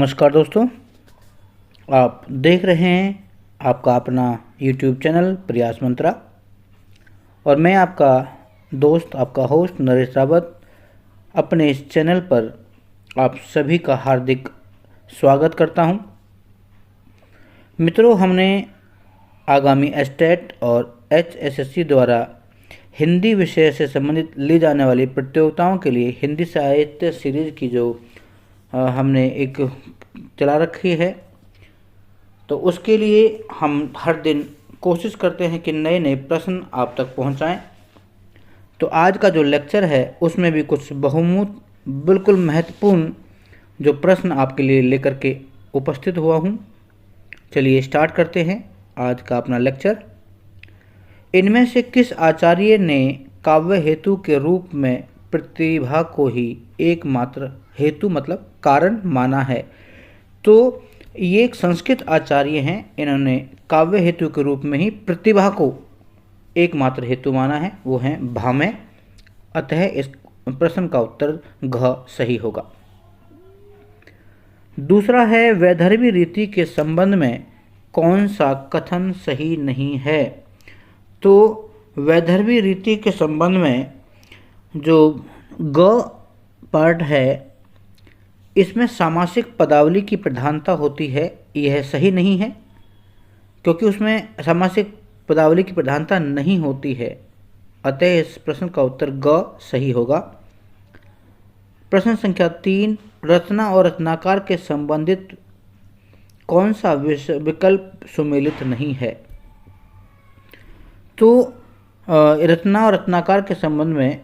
नमस्कार दोस्तों, आप देख रहे हैं आपका अपना YouTube चैनल प्रयास मंत्रा और मैं आपका दोस्त आपका होस्ट नरेश रावत अपने इस चैनल पर आप सभी का हार्दिक स्वागत करता हूं। मित्रों, हमने आगामी एस्टेट और HSSC द्वारा हिंदी विषय से संबंधित ली जाने वाली प्रतियोगिताओं के लिए हिंदी साहित्य सीरीज की जो हमने एक चला रखी है, तो उसके लिए हम हर दिन कोशिश करते हैं कि नए नए प्रश्न आप तक पहुंचाएं। तो आज का जो लेक्चर है उसमें भी कुछ बहुमूल्य बिल्कुल महत्वपूर्ण जो प्रश्न आपके लिए लेकर के उपस्थित हुआ हूं। चलिए स्टार्ट करते हैं आज का अपना लेक्चर। इनमें से किस आचार्य ने काव्य हेतु के रूप में प्रतिभा को ही एकमात्र हेतु मतलब कारण माना है? तो ये एक संस्कृत आचार्य हैं, इन्होंने काव्य हेतु के रूप में ही प्रतिभा को एकमात्र हेतु माना है, वो हैं भामह। अतः इस प्रश्न का उत्तर घ सही होगा। दूसरा है, वैदर्भी रीति के संबंध में कौन सा कथन सही नहीं है? तो वैदर्भी रीति के संबंध में जो ग पार्ट है इसमें सामासिक पदावली की प्रधानता होती है, यह सही नहीं है क्योंकि उसमें सामासिक पदावली की प्रधानता नहीं होती है। अतः इस प्रश्न का उत्तर ग सही होगा। प्रश्न संख्या 3, रचना और रचनाकार के संबंधित कौन सा विकल्प सुमेलित नहीं है? तो रचना और रत्नाकार के संबंध में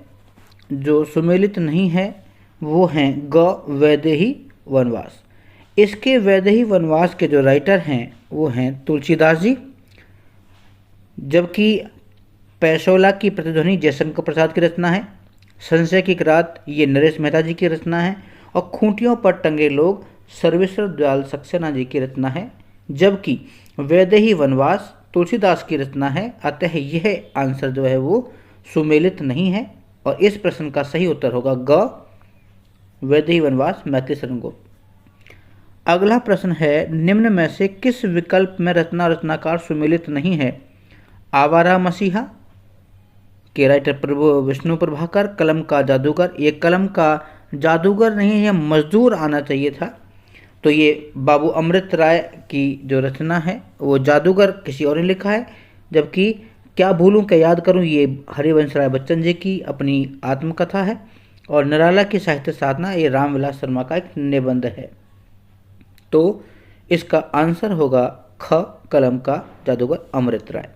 जो सुमेलित नहीं है वो हैं ग वैदेही वनवास। इसके वैदेही वनवास के जो राइटर हैं वो हैं तुलसीदास जी, जबकि पैसोला की प्रतिध्वनि जयशंकर प्रसाद की रचना है। संशय की किरात ये नरेश मेहता जी की रचना है और खूंटियों पर टंगे लोग सर्वेश्वर दयाल सक्सेना जी की रचना है, जबकि वैदेही वनवास तुलसीदास की रचना है। अतः यह आंसर जो है वो सुमेलित नहीं है और इस प्रश्न का सही उत्तर होगा ग वैदेही वनवास मैथिली शरण गुप्त। अगला प्रश्न है, निम्न में से किस विकल्प में रचना रचनाकार सुमेलित नहीं है? आवारा मसीहा के राइटर प्रभु विष्णु प्रभाकर, कलम का जादूगर। ये कलम का जादूगर नहीं है, मजदूर आना चाहिए था। तो ये बाबू अमृत राय की जो रचना है वो जादूगर किसी और ने लिखा है, जबकि क्या भूलूं क्या याद करूं ये हरिवंश राय बच्चन जी की अपनी आत्मकथा है और निराला की साहित्य साधना ये रामविलास शर्मा का एक निबंध है। तो इसका आंसर होगा ख, कलम का जादूगर अमृत राय।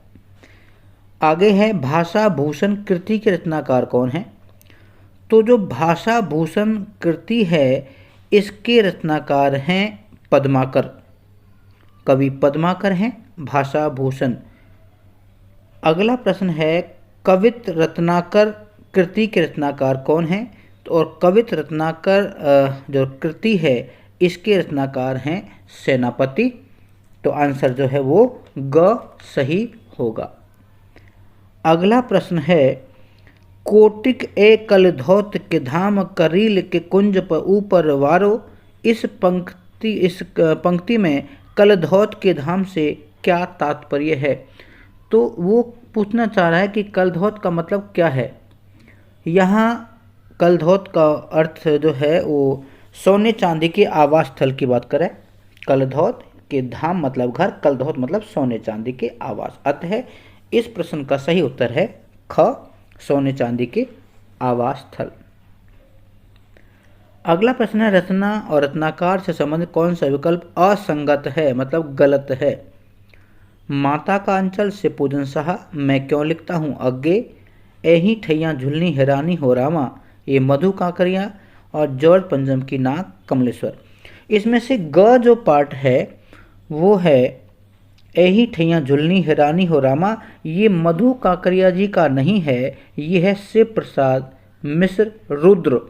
आगे है, भाषा भूषण कृति के रचनाकार कौन है? तो जो भाषा भूषण कृति है इसके रचनाकार हैं पद्माकर, कवि पद्माकर हैं भाषा भूषण। अगला प्रश्न है, कवित रत्नाकर कृति के रचनाकार कौन है? तो और कवित रत्नाकर जो कृति है इसके रचनाकार हैं सेनापति। तो आंसर जो है वो ग सही होगा। अगला प्रश्न है, कोटिक ए कलधौत के धाम करील के कुंज पर ऊपर वारो। इस पंक्ति में कलधौत के धाम से क्या तात्पर्य है? तो वो पूछना चाह रहा है कि कलधौत का मतलब क्या है। यहाँ कलधौत का अर्थ जो है वो सोने चांदी के आवास स्थल की बात करें। कलधौत के धाम मतलब घर, कलधौत मतलब सोने चांदी के आवास। अतः इस प्रश्न का सही उत्तर है ख, सोने चांदी के आवास स्थल। अगला प्रश्न है, रचना और रत्नाकार से संबंधित कौन सा विकल्प असंगत है मतलब गलत है? माता का अंचल से पूजन सहा, मैं क्यों लिखता हूँ अग्गे, एही ठैया झुलनी हैरानी हो रामा, ये मधु कांकरिया और जॉर्ज पंजम की नाक कमलेश्वर। इसमें से ग जो पार्ट है वो है एही ठैया झुलनी हैरानी हो रामा। ये मधु काकरिया जी का नहीं है, ये है शिव प्रसाद मिश्र रुद्र,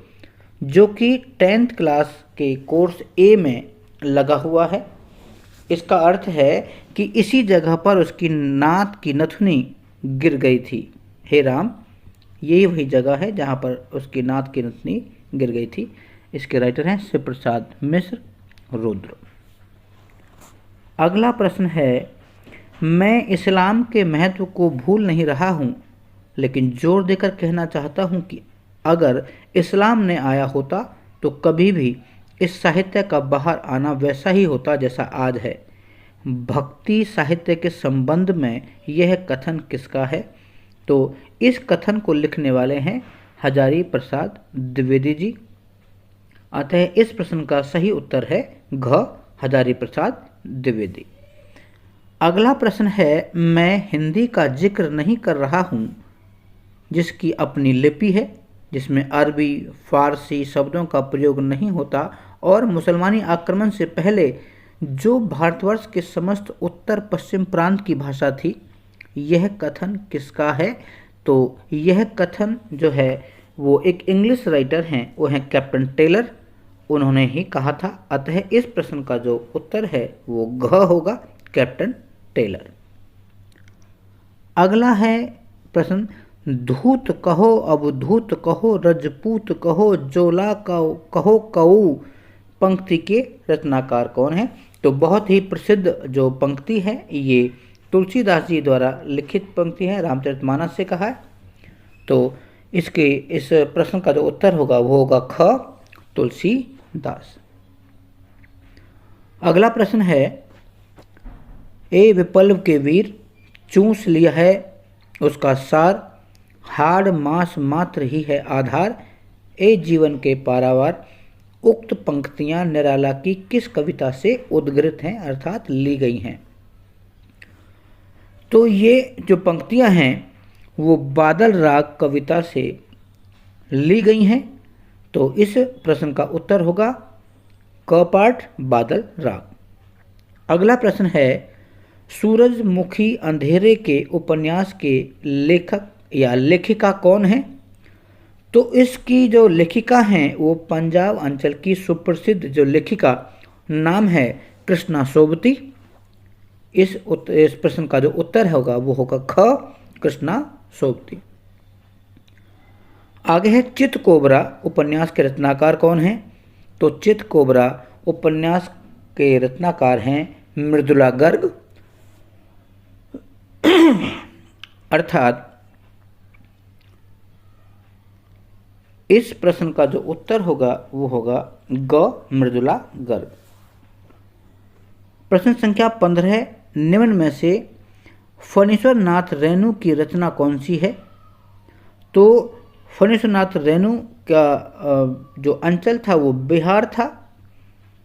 जो कि 10th क्लास के कोर्स ए में लगा हुआ है। इसका अर्थ है कि इसी जगह पर उसकी नाक की नथुनी गिर गई थी। हे राम, यही वही जगह है जहाँ पर उसकी नाक की नथुनी गिर गई थी। इसके राइटर हैं शिव प्रसाद मिश्र रुद्र। अगला प्रश्न है, मैं इस्लाम के महत्व को भूल नहीं रहा हूँ, लेकिन जोर देकर कहना चाहता हूँ कि अगर इस्लाम ने आया होता तो कभी भी इस साहित्य का बाहर आना वैसा ही होता जैसा आज है। भक्ति साहित्य के संबंध में यह कथन किसका है? तो इस कथन को लिखने वाले हैं हजारी प्रसाद द्विवेदी जी। अतः इस प्रश्न का सही उत्तर है घ, हजारी प्रसाद द्विवेदी। अगला प्रश्न है, मैं हिंदी का जिक्र नहीं कर रहा हूँ जिसकी अपनी लिपि है, जिसमें अरबी फारसी शब्दों का प्रयोग नहीं होता और मुसलमानी आक्रमण से पहले जो भारतवर्ष के समस्त उत्तर पश्चिम प्रांत की भाषा थी। यह कथन किसका है? तो यह कथन जो है वो एक इंग्लिश राइटर हैं, वो हैं कैप्टन टेलर, उन्होंने ही कहा था। अतः इस प्रश्न का जो उत्तर है वो घ होगा, कैप्टन टेलर। अगला है प्रश्न, धूत कहो अवधूत कहो रजपूत कहो जोला कहो कऊ पंक्ति के रचनाकार कौन है? तो बहुत ही प्रसिद्ध जो पंक्ति है ये तुलसीदास जी द्वारा लिखित पंक्ति है, रामचरितमानस से कहा है। तो इस प्रश्न का जो उत्तर होगा वो होगा ख, तुलसीदास। अगला प्रश्न है, ए विप्लव के वीर चूस लिया है उसका सार, हाड़ मांस मात्र ही है आधार, ए जीवन के पारावार। उक्त पंक्तियां निराला की किस कविता से उद्गृत हैं अर्थात ली गई हैं? तो ये जो पंक्तियां हैं वो बादल राग कविता से ली गई हैं। तो इस प्रश्न का उत्तर होगा क पाठ, बादल राग। अगला प्रश्न है, सूरजमुखी अंधेरे के उपन्यास के लेखक या लेखिका कौन है? तो इसकी जो लेखिका हैं वो पंजाब अंचल की सुप्रसिद्ध जो लेखिका नाम है कृष्णा सोबती। इस प्रश्न का जो उत्तर होगा वो होगा ख, कृष्णा सोबती। आगे है, चित कोबरा उपन्यास के रचनाकार कौन हैं? तो चित कोबरा उपन्यास के रचनाकार हैं मृदुला गर्ग। अर्थात इस प्रश्न का जो उत्तर होगा वो होगा ग, मृदुला गर्ग। प्रश्न संख्या 15, निम्न में से फणीश्वर नाथ रेणु की रचना कौन सी है? तो फणीश्वर नाथ रेणु का जो अंचल था वो बिहार था।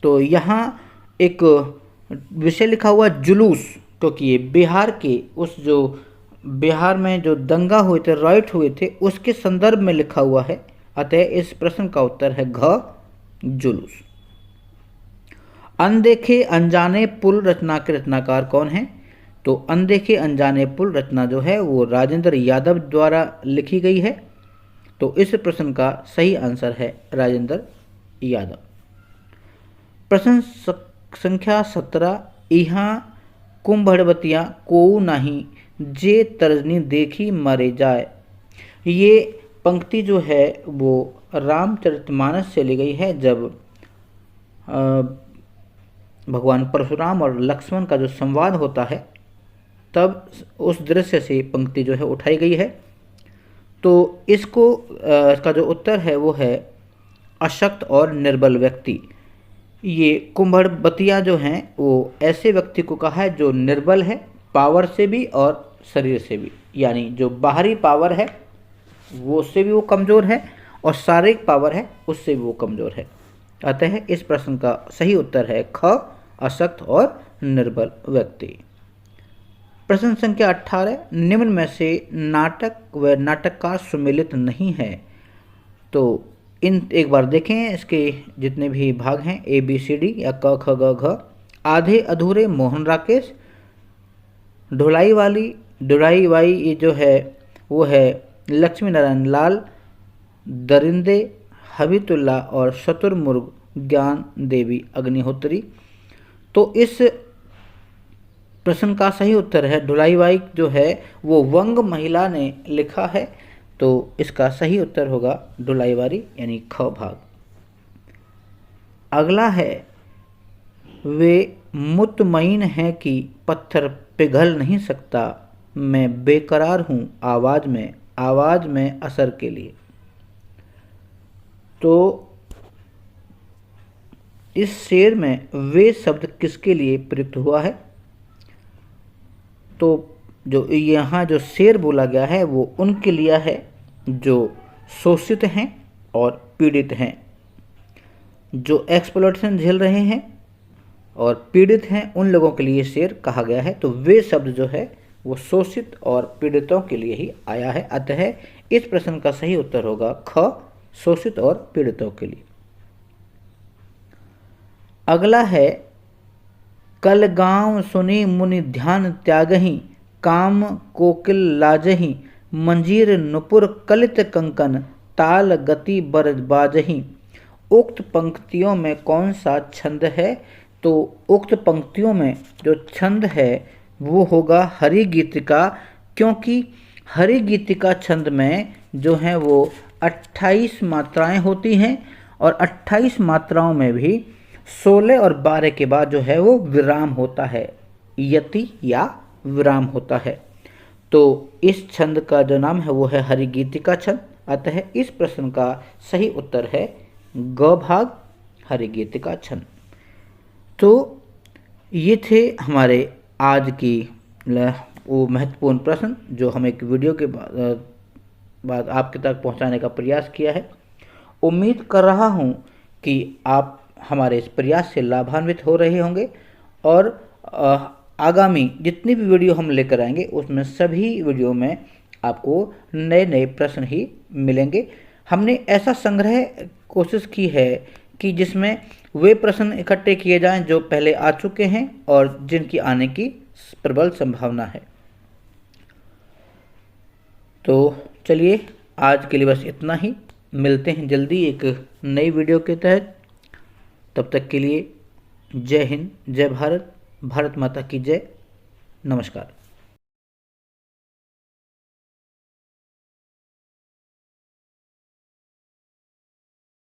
तो यहाँ एक विषय लिखा हुआ जुलूस, क्योंकि ये बिहार के उस जो बिहार में जो दंगा हुए थे, राइट हुए थे, उसके संदर्भ में लिखा हुआ है। अतः इस प्रश्न का उत्तर है घ, जुलूस। अनदेखे अनजाने पुल रचना के रचनाकार कौन है? तो अनदेखे अनजाने पुल रचना जो है वो राजेंद्र यादव द्वारा लिखी गई है। तो इस प्रश्न का सही आंसर है राजेंद्र यादव। प्रश्न संख्या 17, यहाँ कुंभड़बतिया को नहीं जे तर्जनी देखी मरे जाए। ये पंक्ति जो है वो रामचरितमानस से ली गई है। जब भगवान परशुराम और लक्ष्मण का जो संवाद होता है तब उस दृश्य से पंक्ति जो है उठाई गई है। तो इसका जो उत्तर है वो है अशक्त और निर्बल व्यक्ति। ये कुंभड़बतिया जो हैं वो ऐसे व्यक्ति को कहा है जो निर्बल है, पावर से भी और शरीर से भी, यानी जो बाहरी पावर है वो उससे भी वो कमज़ोर है और शारीरिक पावर है उससे भी वो कमज़ोर है। अतः इस प्रश्न का सही उत्तर है ख, अशक्त और निर्बल व्यक्ति। प्रश्न संख्या 18, निम्न में से नाटक व नाटककार सुमेलित नहीं है। तो इन एक बार देखें, इसके जितने भी भाग हैं ए बी सी डी या क ख ग घ। आधे अधूरे मोहन राकेश, ढुलाई वाली ढुलाई बाई ये जो है वो है लक्ष्मी नारायण लाल, दरिंदे हबीतुल्ला और शतुरमुर्ग ज्ञान देवी अग्निहोत्री। तो इस प्रश्न का सही उत्तर है ढुलाईबाई जो है वो वंग महिला ने लिखा है। तो इसका सही उत्तर होगा ढुलाईबाई यानी ख भाग। अगला है वे मुतमईन हैं कि पत्थर पिघल नहीं सकता, मैं बेकरार हूँ आवाज़ में असर के लिए। तो इस शेर में वे शब्द किसके लिए प्रयुक्त हुआ है? तो जो यहाँ जो शेर बोला गया है वो उनके लिए है जो शोषित हैं और पीड़ित हैं, जो एक्सप्लॉइटेशन झेल रहे हैं और पीड़ित हैं, उन लोगों के लिए शेर कहा गया है। तो वे शब्द जो है वो शोषित और पीड़ितों के लिए ही आया है। अतः इस प्रश्न का सही उत्तर होगा ख, शोषित और पीड़ितों के लिए। अगला है, कल गांव सुनी मुनि ध्यान त्यागहि, काम कोकिल लाजहि, मंजीर नुपुर कलित कंकन, ताल गति बर बाजहि। उक्त पंक्तियों में कौन सा छंद है? तो उक्त पंक्तियों में जो छंद है वो होगा हरि गीतिका, क्योंकि हरि गीतिका छंद में जो है वो 28 मात्राएं होती हैं और 28 मात्राओं में भी 16 और 12 के बाद जो है वो विराम होता है, यति या विराम होता है। तो इस छंद का जो नाम है वो है हरिगीतिका छंद। अतः इस प्रश्न का सही उत्तर है ग भाग, हरिगीतिका छंद। तो ये थे हमारे आज की वो महत्वपूर्ण प्रश्न जो हम एक वीडियो के बाद आपके तक पहुंचाने का प्रयास किया है। उम्मीद कर रहा हूं कि आप हमारे इस प्रयास से लाभान्वित हो रहे होंगे और आगामी जितनी भी वीडियो हम लेकर आएंगे उसमें सभी वीडियो में आपको नए नए प्रश्न ही मिलेंगे। हमने ऐसा संग्रह कोशिश की है कि जिसमें वे प्रश्न इकट्ठे किए जाएं जो पहले आ चुके हैं और जिनकी आने की प्रबल संभावना है। तो चलिए आज के लिए बस इतना ही, मिलते हैं जल्दी एक नई वीडियो के तहत। तब तक के लिए जय हिंद, जय भारत, भारत माता की जय, नमस्कार।